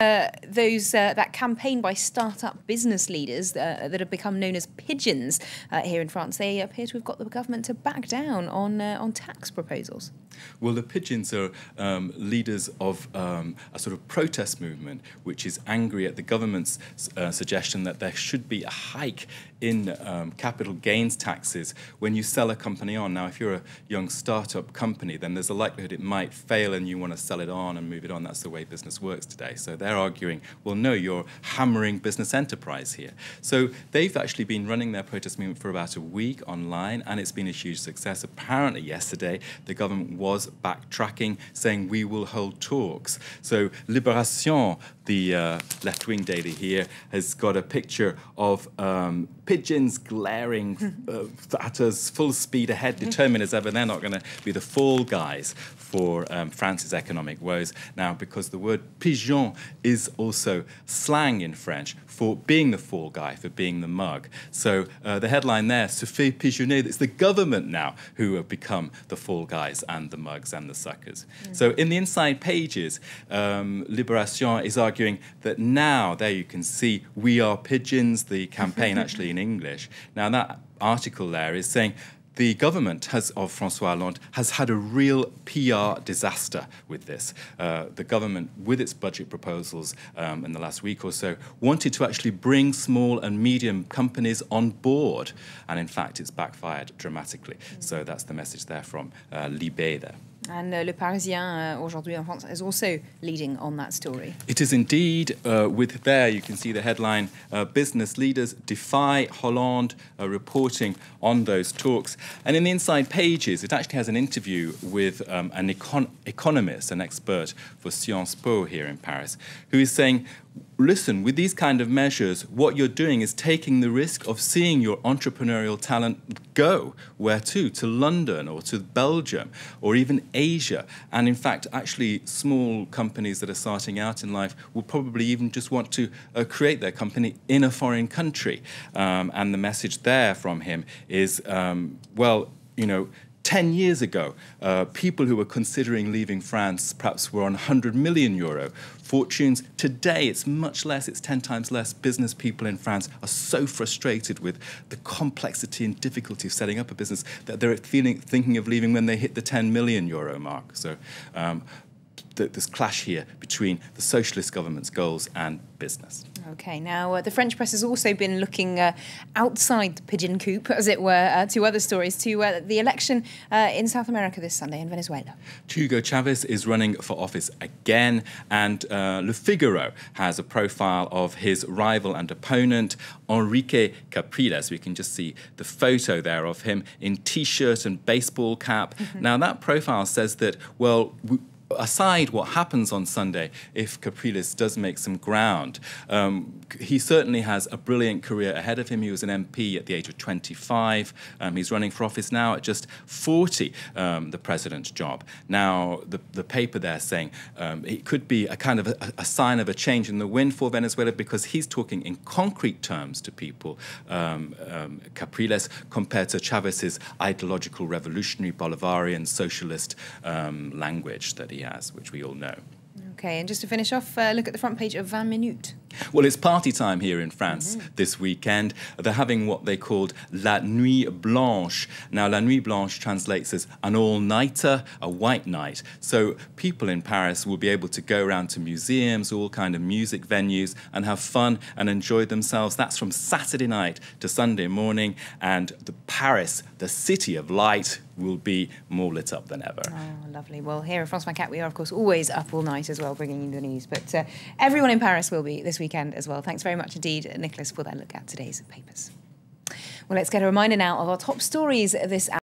That campaign by start-up business leaders that have become known as pigeons here in France, they appear to have got the government to back down on tax proposals. Well, the pigeons are leaders of a sort of protest movement which is angry at the government's suggestion that there should be a hike in capital gains taxes when you sell a company on. Now, if you're a young startup company, then there's a likelihood it might fail and you want to sell it on and move it on. That's the way business works today. So they're arguing, well, no, you're hammering business enterprise here. So they've actually been running their protest movement for about a week online, and it's been a huge success. Apparently yesterday, the government was backtracking, saying we will hold talks. So Libération, the left-wing daily here, has got a picture of pigeons glaring at us full speed ahead, determined as ever they're not going to be the fall guys for France's economic woes. Now, because the word pigeon is also slang in French for being the fall guy, for being the mug. So the headline there, se fait pigeonner, it's the government now who have become the fall guys and the mugs and the suckers. So in the inside pages, Libération is arguing that now, there you can see, we are pigeons, the campaign actually in English. Now that article there is saying the government of François Hollande has had a real PR disaster with this. The government, with its budget proposals in the last week or so, wanted to actually bring small and medium companies on board. And in fact, it's backfired dramatically. So that's the message there from Libé there. And Le Parisien, aujourd'hui en France, is also leading on that story. It is indeed. With there, you can see the headline, business leaders defy Hollande, reporting on those talks. And in the inside pages, it actually has an interview with an economist, an expert for Sciences Po here in Paris, who is saying, listen, with these kind of measures, what you're doing is taking the risk of seeing your entrepreneurial talent go. Where to? To London or to Belgium or even Asia. And in fact, actually, small companies that are starting out in life will probably even just want to create their company in a foreign country. And the message there from him is, well, you know, 10 years ago, people who were considering leaving France perhaps were on 100 million euro fortunes. Today, it's much less, it's 10 times less. Business people in France are so frustrated with the complexity and difficulty of setting up a business that they're thinking of leaving when they hit the 10 million euro mark. So this clash here between the socialist government's goals and business. Okay, now the French press has also been looking outside the pigeon coop, as it were, to other stories, to the election in South America this Sunday in Venezuela. Hugo Chavez is running for office again, and Le Figaro has a profile of his rival and opponent, Enrique Capriles. We can just see the photo there of him in T-shirt and baseball cap. Now, that profile says that, well, aside what happens on Sunday, if Capriles does make some ground, he certainly has a brilliant career ahead of him. He was an MP at the age of 25. He's running for office now at just 40, the president's job. Now, the paper there saying it could be a kind of a sign of a change in the wind for Venezuela, because he's talking in concrete terms to people, Capriles, compared to Chavez's ideological, revolutionary, Bolivarian, socialist language that he has, which we all know. Okay, and just to finish off, look at the front page of 20 Minutes. Well, it's party time here in France this weekend. They're having what they called La Nuit Blanche. Now, La Nuit Blanche translates as an all-nighter, a white night. So people in Paris will be able to go around to museums, all kind of music venues, and have fun and enjoy themselves. That's from Saturday night to Sunday morning. And Paris, the city of light, will be more lit up than ever. Oh, lovely. Well, here at France 24, we are, of course, always up all night as well, bringing you the news. But everyone in Paris will be this weekend as well. Thanks very much indeed, Nicholas, for that look at today's papers. Well, let's get a reminder now of our top stories this hour.